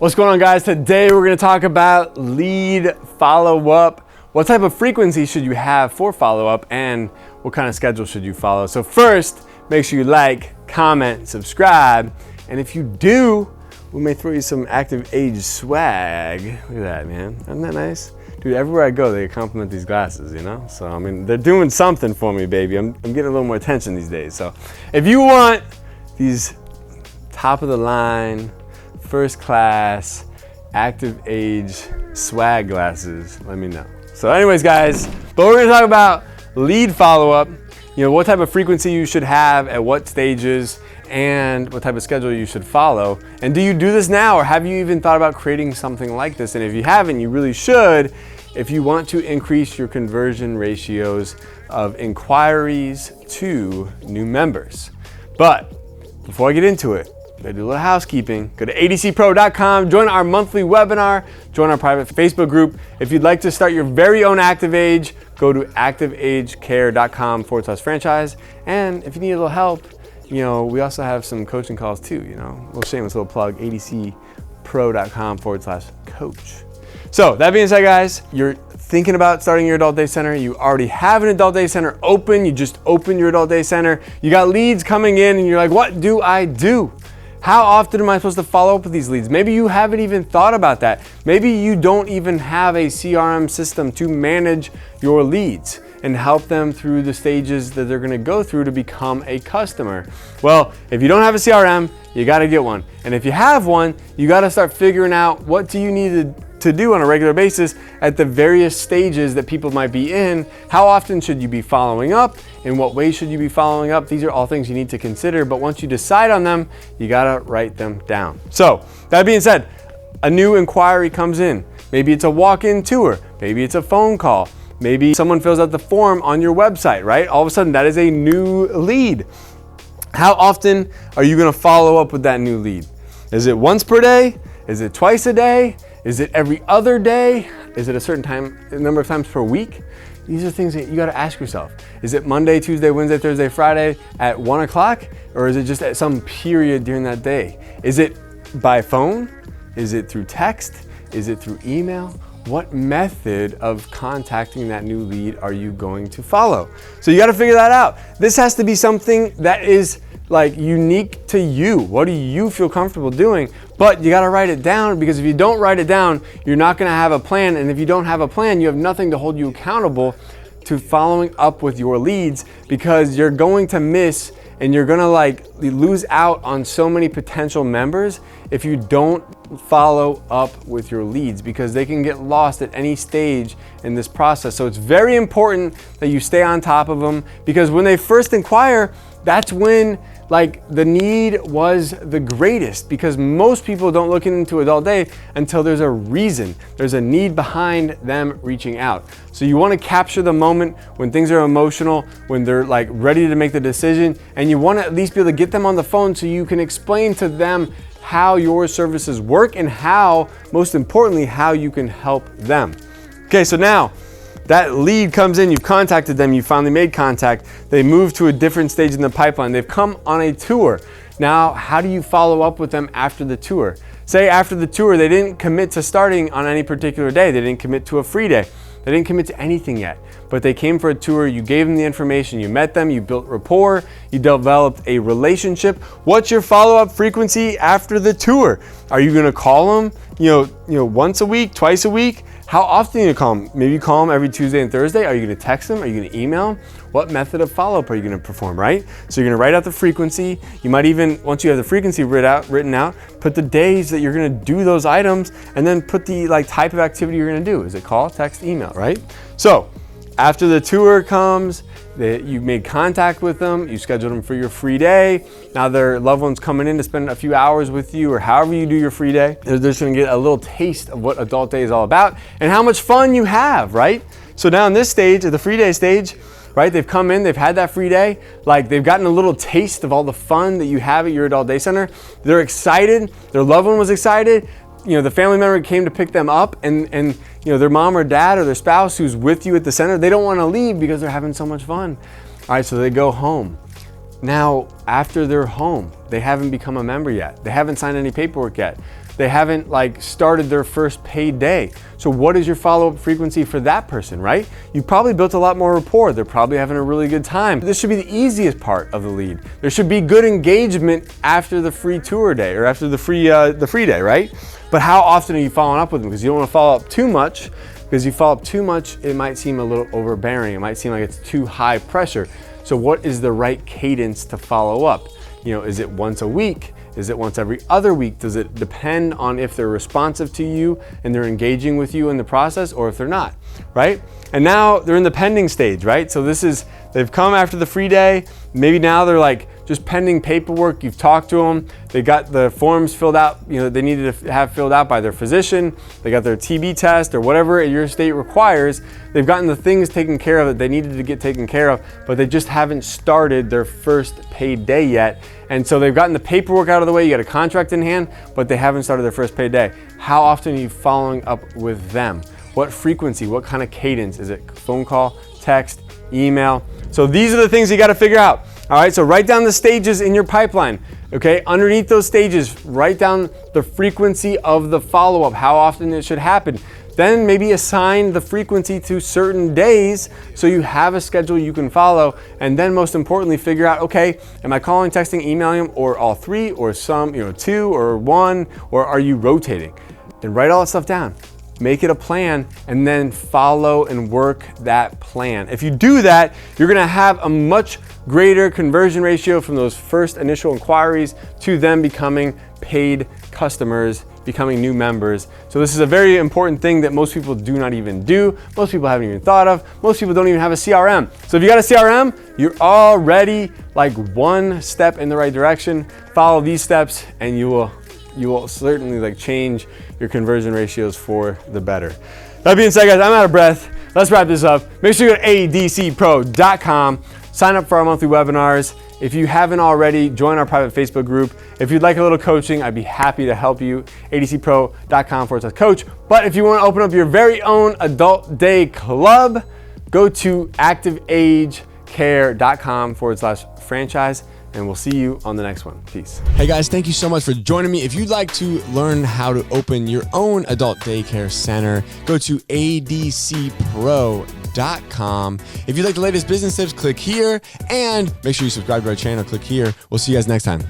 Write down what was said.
What's going on, guys? Today we're going to talk about lead follow-up. What type of frequency should you have for follow-up, and what kind of schedule should you follow? So first, make sure you like, comment, subscribe, and if you do, we may throw you some Active Age swag. Look at that, man. Isn't that nice? Dude, everywhere I go, they compliment these glasses, you know? So, I mean, they're doing something for me, baby. I'm getting a little more attention these days. So, if you want these top of the line, first class, Active Age swag glasses, let me know. So anyways, guys, but we're gonna talk about lead follow-up, you know, what type of frequency you should have at what stages, and what type of schedule you should follow. And do you do this now, or have you even thought about creating something like this? And if you haven't, you really should, if you want to increase your conversion ratios of inquiries to new members. But before I get into it, gotta do a little housekeeping. Go to adcpro.com, join our monthly webinar, join our private Facebook group. If you'd like to start your very own Active Age, go to activeagecare.com/franchise. And if you need a little help, you know, we also have some coaching calls too, you know, a little shameless little plug, adcpro.com/coach. So that being said, guys, you're thinking about starting your adult day center. You already have an adult day center open. You just opened your adult day center. You got leads coming in and you're like, what do I do? How often am I supposed to follow up with these leads? Maybe you haven't even thought about that. Maybe you don't even have a CRM system to manage your leads and help them through the stages that they're gonna go through to become a customer. Well, if you don't have a CRM, you gotta get one. And if you have one, you gotta start figuring out what do you need to do on a regular basis at the various stages that people might be in. How often should you be following up? In what way should you be following up? These are all things you need to consider, but once you decide on them, you gotta write them down. So, that being said, a new inquiry comes in. Maybe it's a walk-in tour, maybe it's a phone call, maybe someone fills out the form on your website, right? All of a sudden, that is a new lead. How often are you gonna follow up with that new lead? Is it once per day? Is it twice a day? Is it every other day? Is it a certain number of times per week? These are things that you gotta ask yourself. Is it Monday, Tuesday, Wednesday, Thursday, Friday at 1 o'clock? Or is it just at some period during that day? Is it by phone? Is it through text? Is it through email? What method of contacting that new lead are you going to follow? So you gotta figure that out. This has to be something that is like unique to you. What do you feel comfortable doing? But you gotta write it down, because if you don't write it down, you're not gonna have a plan. And if you don't have a plan, you have nothing to hold you accountable to following up with your leads, because you're going to miss and you're gonna like lose out on so many potential members if you don't follow up with your leads, because they can get lost at any stage in this process. So it's very important that you stay on top of them, because when they first inquire, that's when like the need was the greatest, because most people don't look into adult day until there's a reason, there's a need behind them reaching out. So you want to capture the moment when things are emotional, when they're like ready to make the decision, and you want to at least be able to get them on the phone so you can explain to them how your services work and how, most importantly, how you can help them. Okay, so now that lead comes in, you've contacted them, you finally made contact, they move to a different stage in the pipeline, they've come on a tour. Now, how do you follow up with them after the tour? Say after the tour, they didn't commit to starting on any particular day, they didn't commit to a free day, they didn't commit to anything yet, but they came for a tour, you gave them the information, you met them, you built rapport, you developed a relationship. What's your follow-up frequency after the tour? Are you gonna call them, you know, once a week, twice a week? How often are you gonna call them? Maybe you call them every Tuesday and Thursday. Are you gonna text them? Are you gonna email them? What method of follow-up are you gonna perform, right? So you're gonna write out the frequency. You might even, once you have the frequency written out, put the days that you're gonna do those items, and then put the like type of activity you're gonna do. Is it call, text, email, right? So after the tour comes, you made contact with them, you scheduled them for your free day. Now their loved one's coming in to spend a few hours with you, or however you do your free day. They're just gonna get a little taste of what adult day is all about and how much fun you have, right? So now in this stage, at the free day stage, right, they've come in, they've had that free day, like they've gotten a little taste of all the fun that you have at your adult day center. They're excited, their loved one was excited. You know, the family member came to pick them up, and you know, their mom or dad or their spouse who's with you at the center, they don't want to leave because they're having so much fun. All right, so they go home. Now, after they're home, they haven't become a member yet. They haven't signed any paperwork yet. they haven't like started their first paid day. So what is your follow-up frequency for that person, right? You probably built a lot more rapport. They're probably having a really good time. This should be the easiest part of the lead. There should be good engagement after the free tour day or after the free day, right? But how often are you following up with them? Because you don't want to follow up too much, because you follow up too much, it might seem a little overbearing. It might seem like it's too high pressure. So what is the right cadence to follow up? You know, is it once a week? Is it once every other week? Does it depend on if they're responsive to you and they're engaging with you in the process, or if they're not, right? And now they're in the pending stage, right? So they've come after the free day. Maybe now they're like just pending paperwork. You've talked to them. They got the forms filled out, you know, they needed to have filled out by their physician. They got their TB test or whatever your state requires. They've gotten the things taken care of that they needed to get taken care of, but they just haven't started their first paid day yet. And so they've gotten the paperwork out of the way. You got a contract in hand, but they haven't started their first paid day. How often are you following up with them? What frequency? What kind of cadence? Is it phone call, text, email? So these are the things you got to figure out. All right, so write down the stages in your pipeline. Okay, underneath those stages, write down the frequency of the follow-up, how often it should happen. Then maybe assign the frequency to certain days so you have a schedule you can follow. And then most importantly, figure out, okay, am I calling, texting, emailing them, or all three, or some, you know, two, or one, or are you rotating? Then write all that stuff down. Make it a plan, and then follow and work that plan. If you do that, you're gonna have a much greater conversion ratio from those first initial inquiries to them becoming paid customers, becoming new members. So this is a very important thing that most people do not even do. Most people haven't even thought of. Most people don't even have a CRM. So if you got a CRM, you're already like one step in the right direction. Follow these steps and you will certainly like change your conversion ratios for the better. That being said, guys, I'm out of breath. Let's wrap this up. Make sure you go to adcpro.com. Sign up for our monthly webinars. If you haven't already, join our private Facebook group. If you'd like a little coaching, I'd be happy to help you. adcpro.com/coach. But if you want to open up your very own adult day club, go to activeagecare.com/franchise. And we'll see you on the next one. Peace. Hey guys, thank you so much for joining me. If you'd like to learn how to open your own adult daycare center, go to adcpro.com. If you'd like the latest business tips, click here. And make sure you subscribe to our channel, click here. We'll see you guys next time.